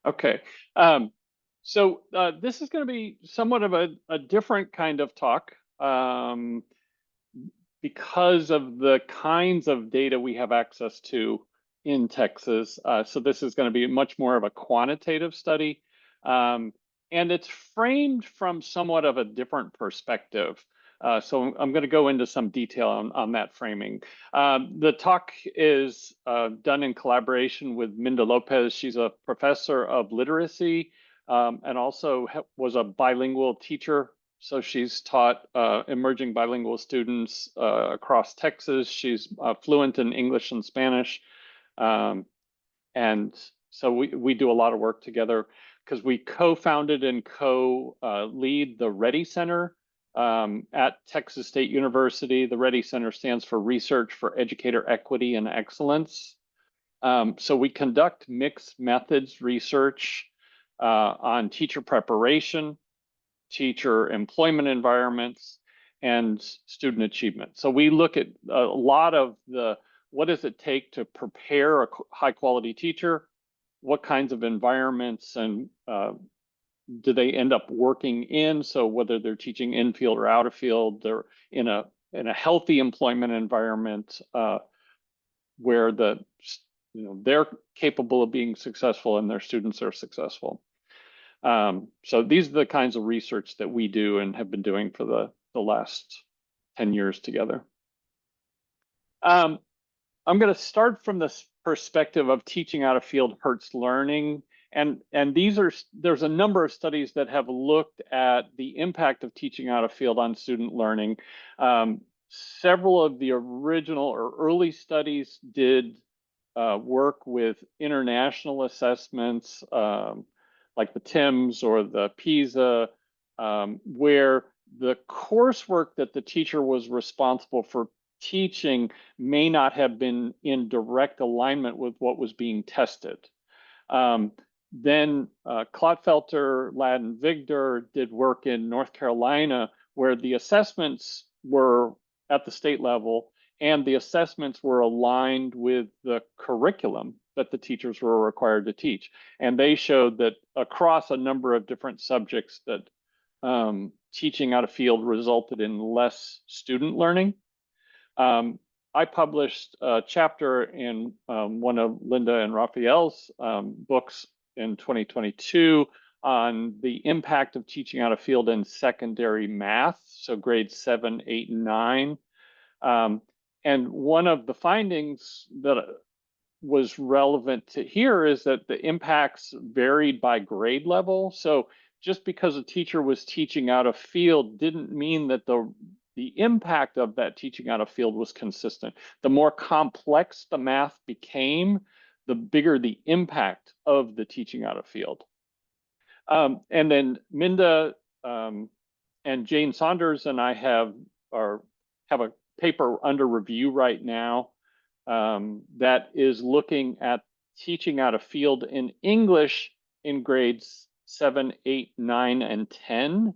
Okay. This is going to be somewhat of a different kind of talk because of the kinds of data we have access to in Texas. So this is going to be much more of a quantitative study. Um, and it's framed from somewhat of a different perspective. So I'm going to go into some detail on that framing. The talk is done in collaboration with Minda Lopez. She's a professor of literacy and also was a bilingual teacher. So she's taught emerging bilingual students across Texas. She's fluent in English and Spanish. Um, and so we do a lot of work together because we co-founded and co-lead the Ready Center at Texas State University. The Ready Center stands for Research for Educator Equity and Excellence. So we conduct mixed methods research on teacher preparation, teacher employment environments, and student achievement. So we look at a lot of what does it take to prepare a high quality teacher? What kinds of environments and do they end up working in? So whether they're teaching in field or out of field, they're in a healthy employment environment where they're capable of being successful and their students are successful. So these are the kinds of research that we do and have been doing for the last 10 years together. Um, I'm going to start from this perspective of teaching out of field hurts learning. And there's a number of studies that have looked at the impact of teaching out of field on student learning. Several of the original or early studies did work with international assessments, like the TIMSS or the PISA, where the coursework that the teacher was responsible for teaching may not have been in direct alignment with what was being tested. Then Clotfelter, Ladd, and Vigdor did work in North Carolina where the assessments were at the state level and the assessments were aligned with the curriculum that the teachers were required to teach. And they showed that across a number of different subjects that teaching out of field resulted in less student learning. I published a chapter in one of Linda and Raphael's books in 2022 on the impact of teaching out of field in secondary math, so grades 7, 8, and 9. And one of the findings that was relevant to here is that the impacts varied by grade level. So just because a teacher was teaching out of field didn't mean that the impact of that teaching out of field was consistent. The more complex the math became, the bigger the impact of the teaching out of field. And then Minda and Jane Saunders and I have a paper under review right now that is looking at teaching out of field in English in grades 7, 8, 9, and 10.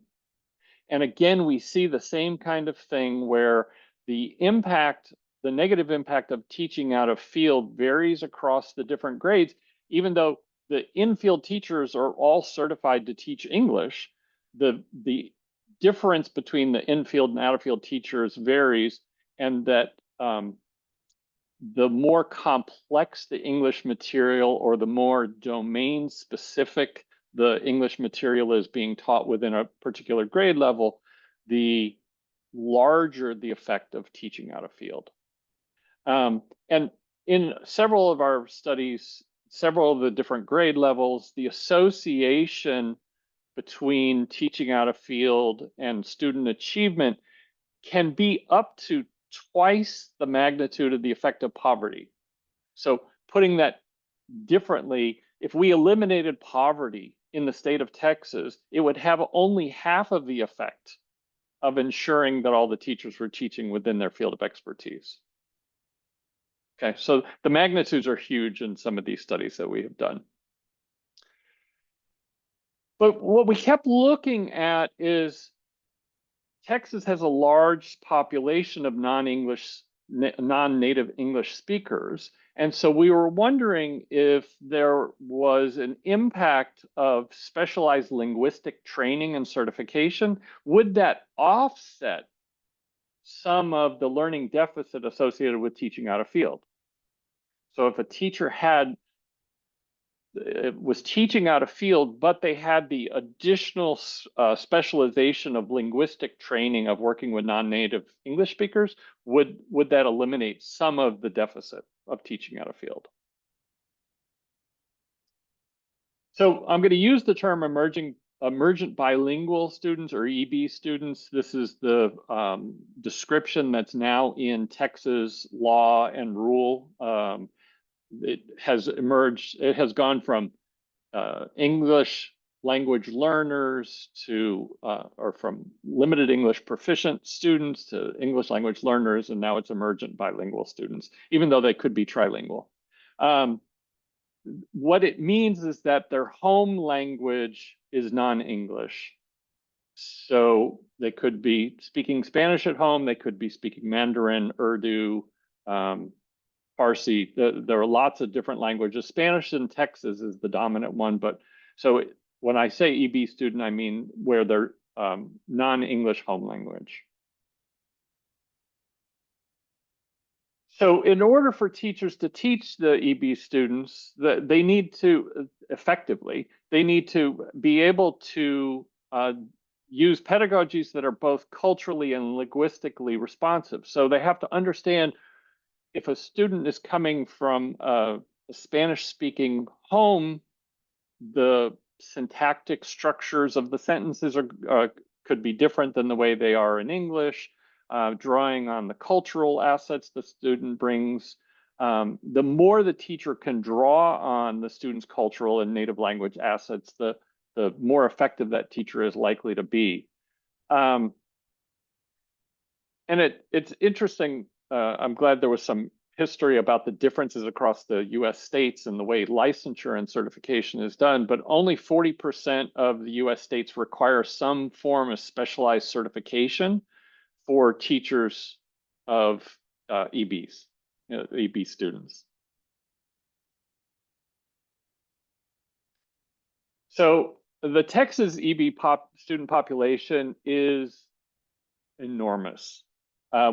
And again, we see the same kind of thing where the negative impact of teaching out of field varies across the different grades, even though the in-field teachers are all certified to teach English, the difference between the in-field and out-of-field teachers varies, and that the more complex the English material or the more domain specific the English material is being taught within a particular grade level, the larger the effect of teaching out of field. And in several of our studies, several of the different grade levels, the association between teaching out of field and student achievement can be up to twice the magnitude of the effect of poverty. So putting that differently, if we eliminated poverty in the state of Texas, it would have only half of the effect of ensuring that all the teachers were teaching within their field of expertise. Okay, so the magnitudes are huge in some of these studies that we have done. But what we kept looking at is Texas has a large population of non-native English speakers, And so we were wondering if there was an impact of specialized linguistic training and certification. Would that offset some of the learning deficit associated with teaching out of field? So if a teacher was teaching out of field, but they had the additional specialization of linguistic training of working with non-native English speakers, would that eliminate some of the deficit of teaching out of field? So I'm going to use the term emergent bilingual students, or EB students. This is the description that's now in Texas law and rule. It has emerged, it has gone from English language learners to, or from limited English proficient students to English language learners, and now it's emergent bilingual students, even though they could be trilingual. What it means is that their home language is non-English. So they could be speaking Spanish at home, they could be speaking Mandarin, Urdu, Farsi. There are lots of different languages. Spanish in Texas is the dominant one, but so when I say EB student, I mean where they're non-English home language. So in order for teachers to teach the EB students, they need to effectively, they need to be able to use pedagogies that are both culturally and linguistically responsive. So they have to understand if a student is coming from a Spanish-speaking home, the syntactic structures of the sentences could be different than the way they are in English. Drawing on the cultural assets the student brings. The more the teacher can draw on the student's cultural and native language assets, the more effective that teacher is likely to be. And it's interesting. I'm glad there was some history about the differences across the US states and the way licensure and certification is done, but only 40% of the US states require some form of specialized certification for teachers of EBs, EB students. So the Texas EB student population is enormous.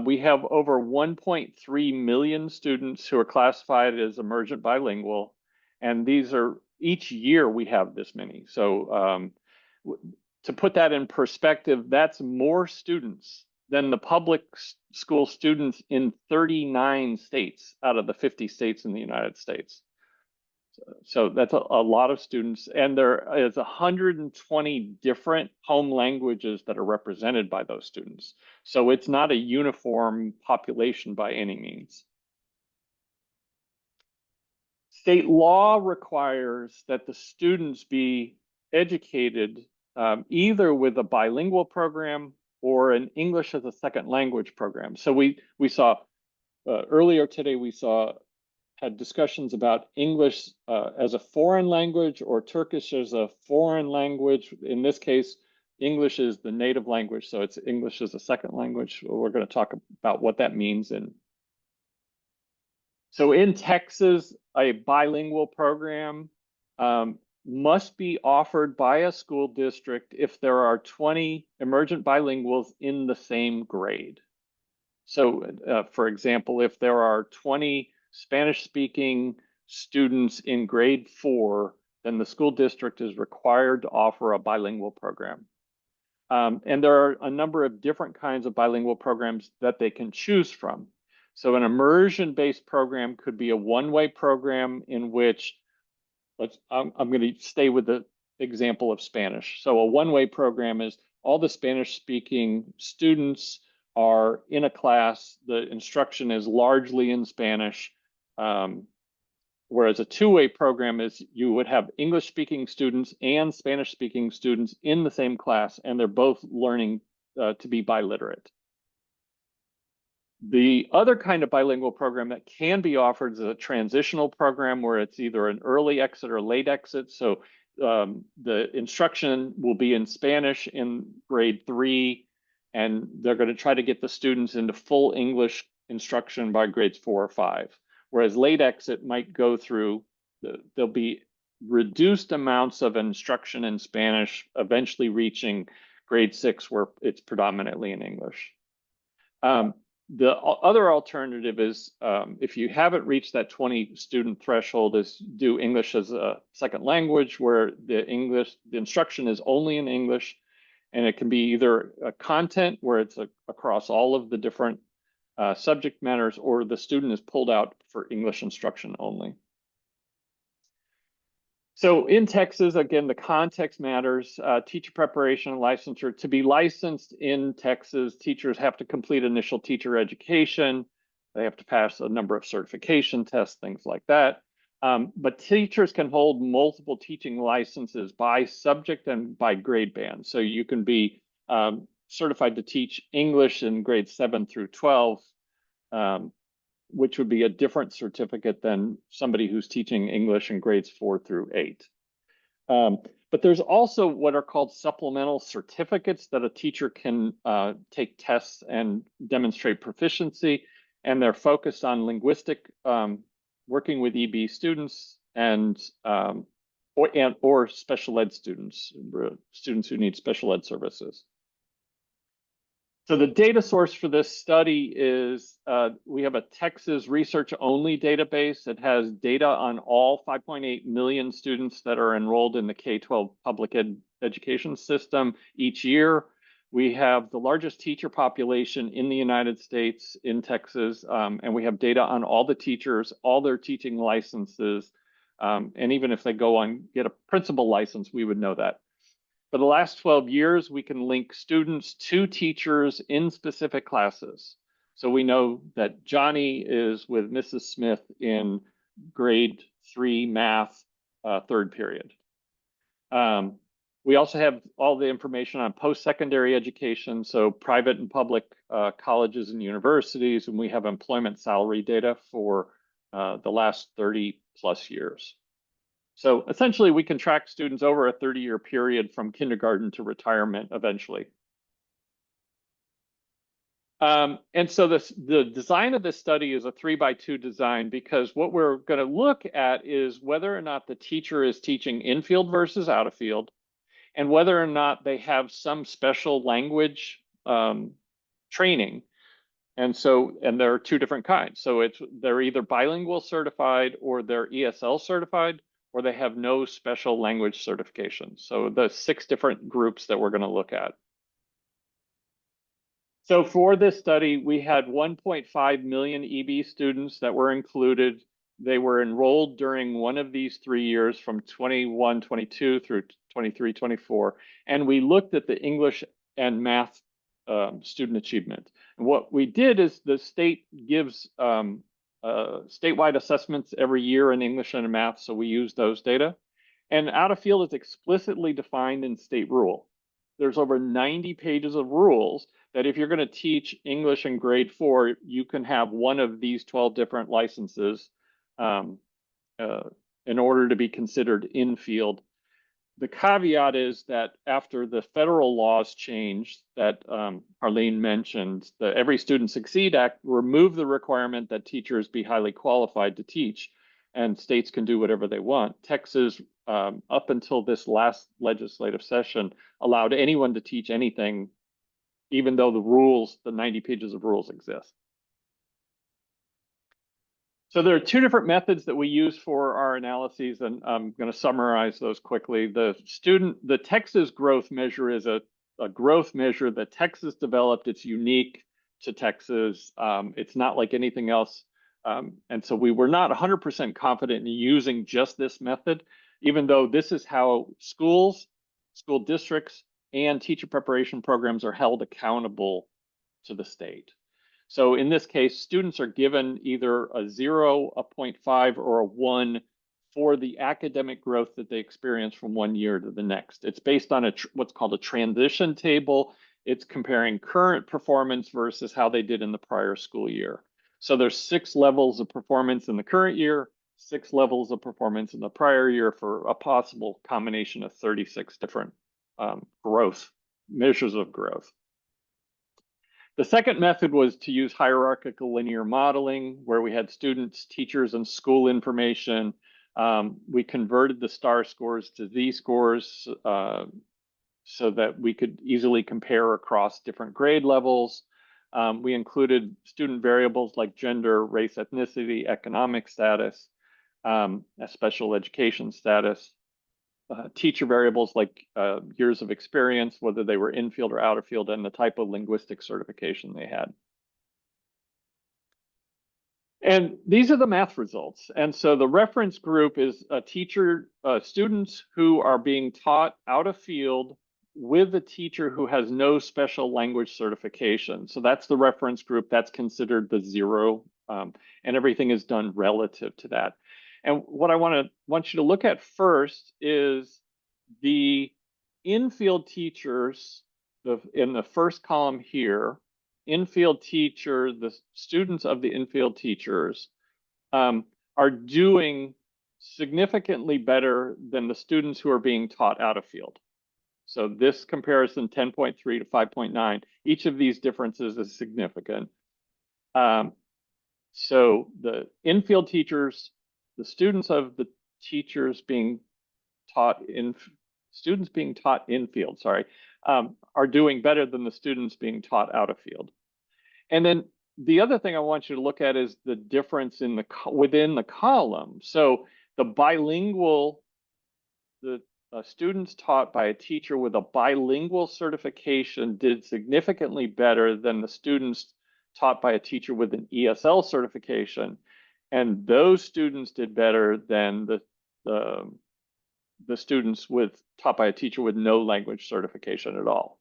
We have over 1.3 million students who are classified as emergent bilingual, and these are, each year we have this many. So to put that in perspective, that's more students than the public school students in 39 states out of the 50 states in the United States. So that's a lot of students, and there is 120 different home languages that are represented by those students. So it's not a uniform population by any means. State law requires that the students be educated either with a bilingual program or an English as a second language program. So we saw earlier today, we had discussions about English as a foreign language or Turkish as a foreign language. In this case, English is the native language, so it's English as a second language. We're going to talk about what that means. So in Texas, a bilingual program must be offered by a school district if there are 20 emergent bilinguals in the same grade. So for example, if there are 20 Spanish-speaking students in grade 4, then the school district is required to offer a bilingual program. And there are a number of different kinds of bilingual programs that they can choose from. So an immersion-based program could be a one-way program in which, I'm going to stay with the example of Spanish. So a one-way program is all the Spanish-speaking students are in a class, the instruction is largely in Spanish, whereas a two-way program is you would have English-speaking students and Spanish-speaking students in the same class, and they're both learning to be biliterate. The other kind of bilingual program that can be offered is a transitional program where it's either an early exit or late exit. So the instruction will be in Spanish in grade 3, and they're going to try to get the students into full English instruction by grades 4 or 5. whereas late exit might go through, there'll be reduced amounts of instruction in Spanish, eventually reaching grade 6 where it's predominantly in English. The other alternative is if you haven't reached that 20 student threshold, is do English as a second language, where the instruction is only in English, and it can be either a content where it's across all of the different subject matters, or the student is pulled out for English instruction only. So in Texas, again, the context matters. Teacher preparation and licensure. To be licensed in Texas, teachers have to complete initial teacher education. They have to pass a number of certification tests, things like that. But teachers can hold multiple teaching licenses by subject and by grade band. So you can be certified to teach English in grades 7 through 12, which would be a different certificate than somebody who's teaching English in grades 4 through 8. But there's also what are called supplemental certificates that a teacher can take tests and demonstrate proficiency, and they're focused on linguistic, working with EB students, and or special ed students, students who need special ed services. So the data source for this study is we have a Texas research-only database. It has data on all 5.8 million students that are enrolled in the K-12 public education system each year. We have the largest teacher population in the United States in Texas, and we have data on all the teachers, all their teaching licenses, and even if they go on get a principal license, we would know that. For the last 12 years, we can link students to teachers in specific classes. So we know that Johnny is with Mrs. Smith in grade 3 math, third period. We also have all the information on post-secondary education, so private and public colleges and universities, and we have employment salary data for the last 30 plus years. So essentially, we can track students over a 30-year period from kindergarten to retirement eventually. And so the design of this study is a 3x2 design, because what we're going to look at is whether or not the teacher is teaching in-field versus out-of-field, and whether or not they have some special language training. And there are two different kinds. So they're either bilingual certified, or they're ESL certified, or they have no special language certification. So the 6 different groups that we're going to look at. So for this study, we had 1.5 million EB students that were included. They were enrolled during one of these 3 years, from 21-22 through 23-24. And we looked at the English and math student achievement. And what we did is the state gives statewide assessments every year in English and in math, so we use those data. And out of field is explicitly defined in state rule. There's over 90 pages of rules that if you're going to teach English in grade 4, you can have one of these 12 different licenses in order to be considered in field. The caveat is that after the federal laws changed that Arlene mentioned, the Every Student Succeed Act removed the requirement that teachers be highly qualified to teach, and states can do whatever they want. Texas, up until this last legislative session, allowed anyone to teach anything, even though the rules, the 90 pages of rules exist. So there are 2 different methods that we use for our analyses, and I'm going to summarize those quickly. The Texas growth measure is a growth measure that Texas developed. It's unique to Texas. It's not like anything else. And so we were not 100% confident in using just this method, even though this is how schools, school districts, and teacher preparation programs are held accountable to the state. So in this case, students are given either a 0, a 0.5, or a 1 for the academic growth that they experience from one year to the next. It's based on what's called a transition table. It's comparing current performance versus how they did in the prior school year. So there's 6 levels of performance in the current year, 6 levels of performance in the prior year, for a possible combination of 36 different growth measures of growth. The second method was to use hierarchical linear modeling, where we had students, teachers, and school information. We converted the star scores to z-scores so that we could easily compare across different grade levels. We included student variables like gender, race, ethnicity, economic status, special education status, teacher variables like years of experience, whether they were in-field or out-of-field, and the type of linguistic certification they had. And these are the math results. And so the reference group is a teacher, students who are being taught out of field with a teacher who has no special language certification. So that's the reference group. That's considered the zero, and everything is done relative to that. And what I want you to look at first is the in-field teachers in the first column here. In-field teacher, the students of the in-field teachers are doing significantly better than the students who are being taught out of field. So this comparison 10.3 to 5.9, each of these differences is significant. So the in-field teachers, the students of the teachers being taught in, students being taught in field, sorry, are doing better than the students being taught out of field. And then the other thing I want you to look at is the difference in the within the column. So the bilingual, the students taught by a teacher with a bilingual certification did significantly better than the students taught by a teacher with an ESL certification. And those students did better than the students taught by a teacher with no language certification at all.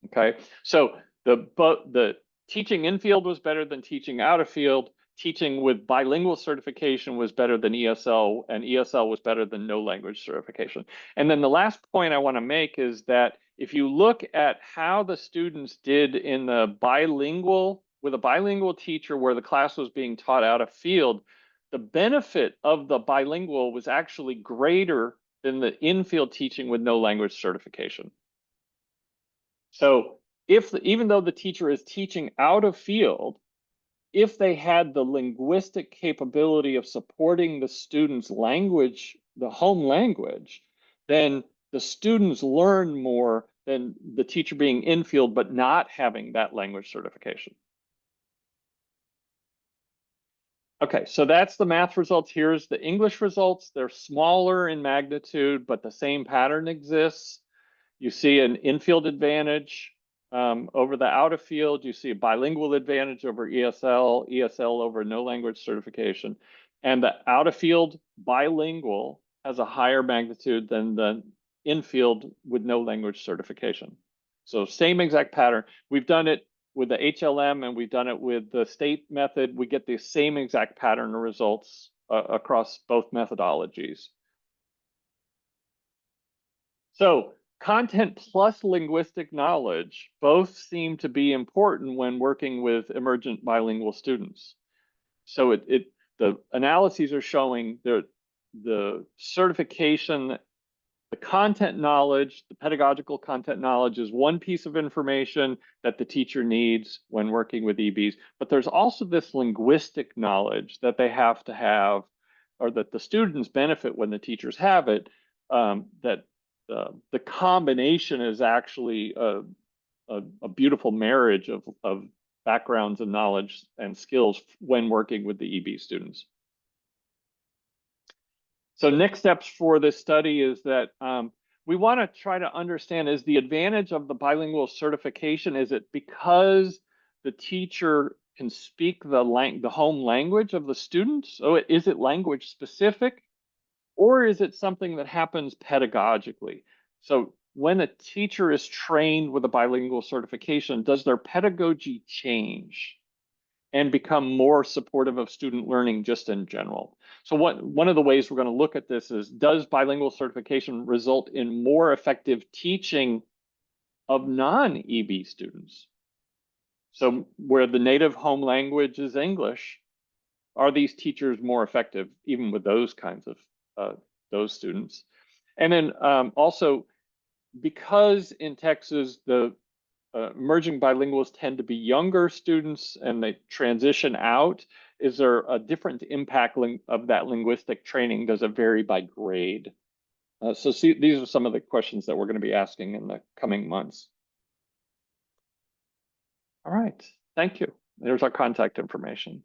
Okay, so the teaching in field was better than teaching out of field. Teaching with bilingual certification was better than ESL, and ESL was better than no language certification. And then the last point I want to make is that if you look at how the students did in the bilingual, with a bilingual teacher where the class was being taught out of field, the benefit of the bilingual was actually greater than the in-field teaching with no language certification. So even though the teacher is teaching out of field, if they had the linguistic capability of supporting the student's language, the home language, then the students learn more than the teacher being in field but not having that language certification. Okay, so that's the math results. Here's the English results. They're smaller in magnitude, but the same pattern exists. You see an in-field advantage over the out-of-field. You see a bilingual advantage over ESL, ESL over no language certification. And the out-of-field bilingual has a higher magnitude than the in-field with no language certification. So same exact pattern. We've done it with the HLM and we've done it with the state method. We get the same exact pattern of results across both methodologies. So content plus linguistic knowledge both seem to be important when working with emergent bilingual students. So the analyses are showing the certification, the content knowledge, the pedagogical content knowledge is one piece of information that the teacher needs when working with EBs, but there's also this linguistic knowledge that they have to have, or that the students benefit when the teachers have it, that the combination is actually a beautiful marriage of backgrounds and knowledge and skills when working with the EB students. So next steps for this study is that we want to try to understand, is the advantage of the bilingual certification, is it because the teacher can speak the home language of the students? So is it language specific? Or is it something that happens pedagogically? So when a teacher is trained with a bilingual certification, does their pedagogy change and become more supportive of student learning just in general? So one of the ways we're going to look at this is, does bilingual certification result in more effective teaching of non-EB students? So where the native home language is English, are these teachers more effective even with those kinds of those students? And then also, because in Texas the emerging bilinguals tend to be younger students and they transition out? Is there a different impact of that linguistic training? Does it vary by grade? So see, these are some of the questions that we're going to be asking in the coming months. All right, thank you. There's our contact information.